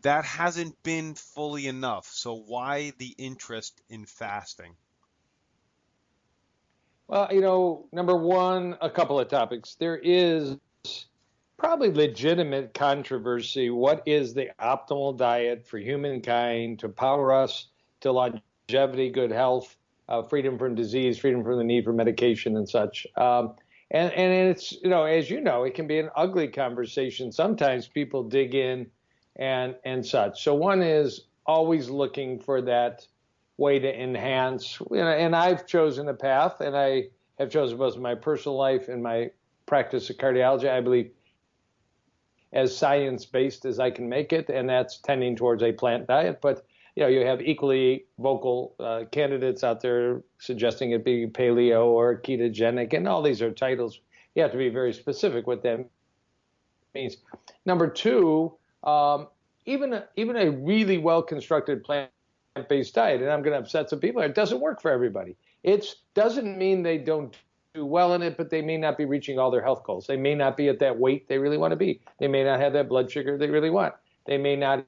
that hasn't been fully enough. So why the interest in fasting? Well, number one, a couple of topics. There is probably legitimate controversy. What is the optimal diet for humankind to power us to longevity, good health, freedom from disease, freedom from the need for medication and such? And it's, as you know, it can be an ugly conversation. Sometimes people dig in and such. So one is always looking for that way to enhance, and I've chosen a path, and I have chosen both in my personal life and my practice of cardiology, I believe, as science-based as I can make it, and that's tending towards a plant diet. But you have equally vocal candidates out there suggesting it be paleo or ketogenic, and all these are titles. You have to be very specific what that means. Number two, even a really well-constructed plant-based diet, and I'm going to upset some people, it doesn't work for everybody. It doesn't mean they don't do well in it, but they may not be reaching all their health goals. They may not be at that weight they really want to be. They may not have that blood sugar they really want. They may not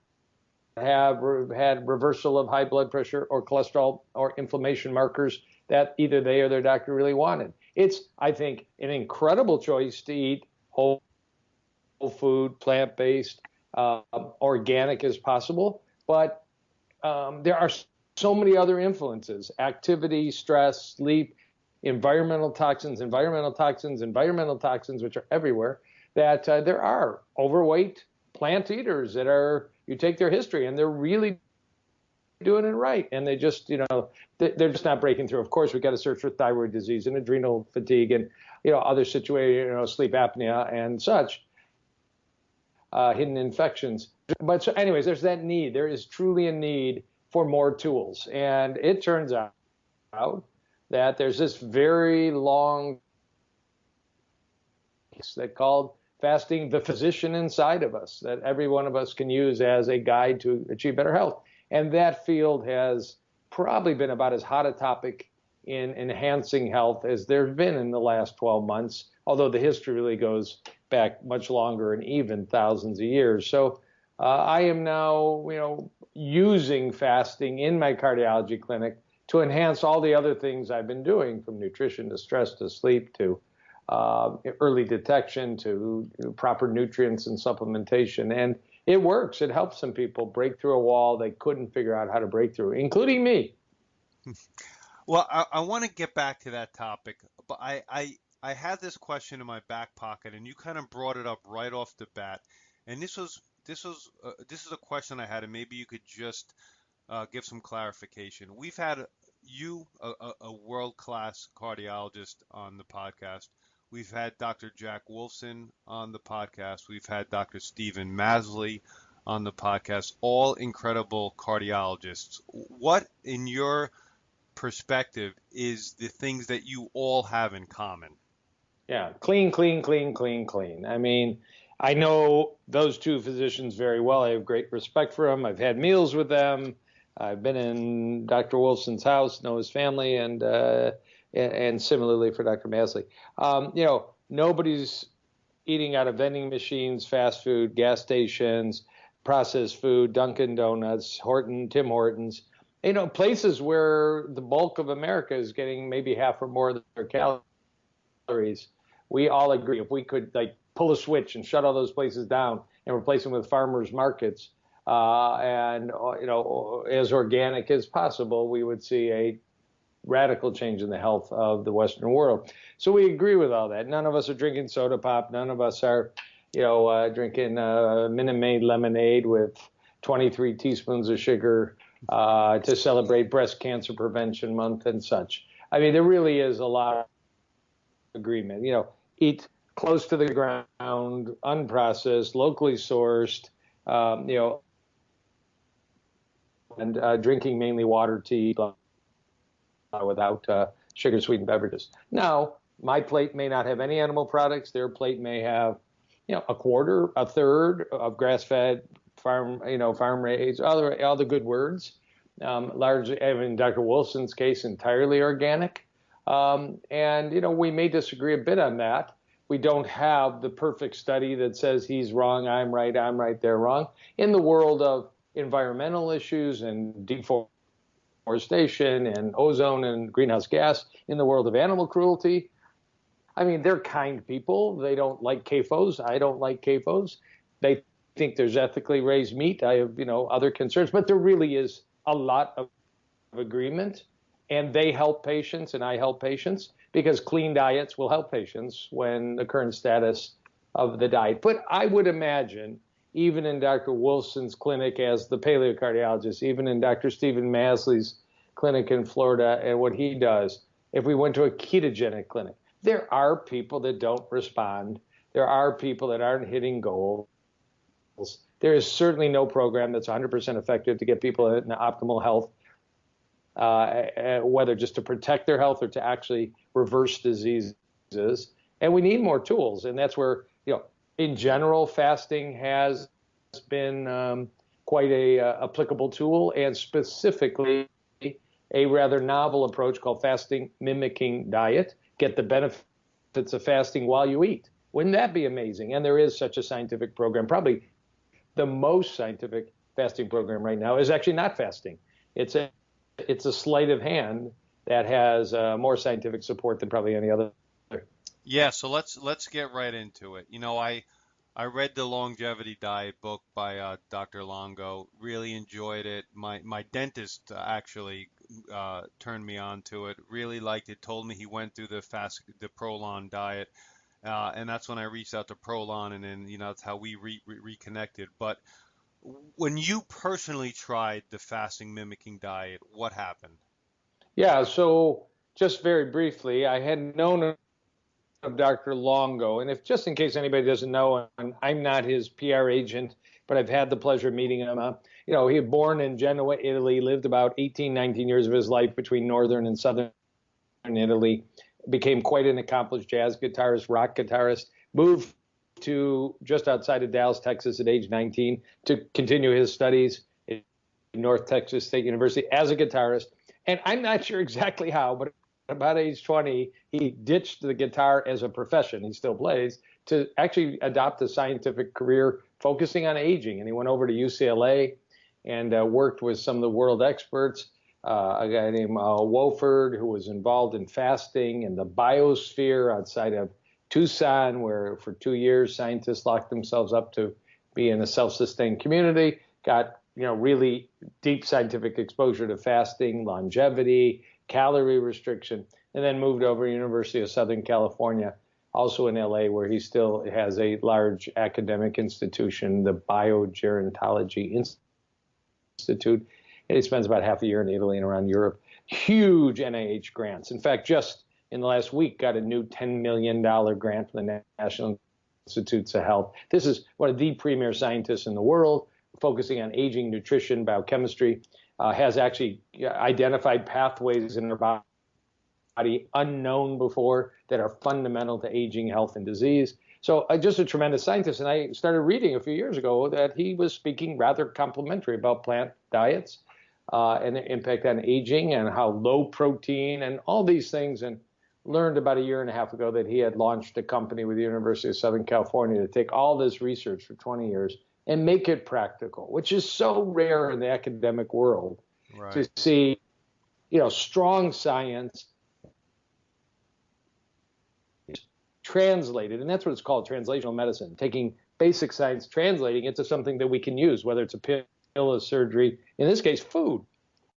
have had reversal of high blood pressure or cholesterol or inflammation markers that either they or their doctor really wanted. It's, I think, an incredible choice to eat whole food, plant-based, organic as possible, but there are so many other influences: activity, stress, sleep, environmental toxins, which are everywhere, that there are overweight plant eaters that are, you take their history and they're really doing it right. And they just, they're just not breaking through. Of course, we've got to search for thyroid disease and adrenal fatigue and, other situations, sleep apnea and such, hidden infections. But so anyways, there's that need. There is truly a need for more tools. And it turns out that there's this very long that called fasting the physician inside of us, that every one of us can use as a guide to achieve better health. And that field has probably been about as hot a topic in enhancing health as there's been in the last 12 months, although the history really goes back much longer and even thousands of years. So I am now, using fasting in my cardiology clinic to enhance all the other things I've been doing, from nutrition to stress to sleep to early detection to proper nutrients and supplementation. And it works. It helps some people break through a wall they couldn't figure out how to break through, including me. Well, I want to get back to that topic, but I had this question in my back pocket, and you kind of brought it up right off the bat. And this is a question I had, and maybe you could just give some clarification. We've had a world-class cardiologist on the podcast. We've had Dr. Jack Wolfson on the podcast. We've had Dr. Stephen Masley on the podcast, all incredible cardiologists. What, in your perspective, is the things that you all have in common? Yeah, clean. I mean, I know those two physicians very well. I have great respect for them. I've had meals with them. I've been in Dr. Wolfson's house, know his family, and similarly for Dr. Masley. Nobody's eating out of vending machines, fast food, gas stations, processed food, Dunkin' Donuts, Tim Hortons, places where the bulk of America is getting maybe half or more of their calories. We all agree if we could pull a switch and shut all those places down and replace them with farmers markets and as organic as possible, we would see a radical change in the health of the Western world. So we agree with all that. None of us are drinking soda pop. None of us are, drinking Minute Maid lemonade with 23 teaspoons of sugar to celebrate Breast Cancer Prevention Month and such. I mean, there really is a lot of agreement. Eat close to the ground, unprocessed, locally sourced, and drinking mainly water, tea, without sugar-sweetened beverages. Now, my plate may not have any animal products. Their plate may have, a quarter, a third of grass-fed, farm-raised, all the good words. Largely, in Dr. Wolfson's case, entirely organic. And we may disagree a bit on that. We don't have the perfect study that says he's wrong, I'm right, they're wrong. In the world of environmental issues and deforestation and ozone and greenhouse gas, in the world of animal cruelty, I mean, they're kind people. They don't like CAFOs. I don't like CAFOs. They think there's ethically raised meat. I have, other concerns, but there really is a lot of agreement, and they help patients and I help patients because clean diets will help patients when the current status of the diet. But I would imagine, even in Dr. Wilson's clinic as the paleocardiologist, even in Dr. Stephen Masley's clinic in Florida and what he does, if we went to a ketogenic clinic, there are people that don't respond. There are people that aren't hitting goals. There is certainly no program that's 100% effective to get people in optimal health, whether just to protect their health or to actually reverse diseases. And we need more tools. And that's where, in general, fasting has been quite a applicable tool, and specifically a rather novel approach called fasting mimicking diet. Get the benefits of fasting while you eat. Wouldn't that be amazing? And there is such a scientific program. Probably the most scientific fasting program right now is actually not fasting. It's a sleight of hand that has more scientific support than probably any other. Yeah, so let's get right into it. I read the longevity diet book by Dr. Longo. Really enjoyed it. My dentist actually turned me on to it. Really liked it. Told me he went through the Prolon diet, and that's when I reached out to Prolon, and then that's how we reconnected. But when you personally tried the fasting mimicking diet, what happened? Yeah, so just very briefly, I had known of Dr. Longo, and if just in case anybody doesn't know, I'm not his PR agent, but I've had the pleasure of meeting him. He was born in Genoa, Italy, lived about 18, 19 years of his life between northern and southern Italy, became quite an accomplished jazz guitarist, rock guitarist, moved to just outside of Dallas, Texas at age 19 to continue his studies at North Texas State University as a guitarist. And I'm not sure exactly how, but about age 20, he ditched the guitar as a profession. He still plays to actually adopt a scientific career focusing on aging. And he went over to UCLA and worked with some of the world experts, a guy named Wolford, who was involved in fasting and the biosphere outside of Tucson, where for 2 years scientists locked themselves up to be in a self-sustained community, got really deep scientific exposure to fasting, longevity, calorie restriction, and then moved over to University of Southern California, also in LA, where he still has a large academic institution, the Biogerontology Institute, and he spends about half a year in Italy and around Europe. Huge NIH grants. In fact, just in the last week, got a new $10 million grant from the National Institutes of Health. This is one of the premier scientists in the world, focusing on aging, nutrition, biochemistry, has actually identified pathways in our body unknown before that are fundamental to aging, health, and disease. So just a tremendous scientist. And I started reading a few years ago that he was speaking rather complimentary about plant diets and the impact on aging and how low protein and all these things, and learned about a year and a half ago that he had launched a company with the University of Southern California to take all this research for 20 years and make it practical, which is so rare in the academic world, right, to see, strong science translated. And that's what it's called, translational medicine, taking basic science, translating it to something that we can use, whether it's a pill, a surgery, in this case, food.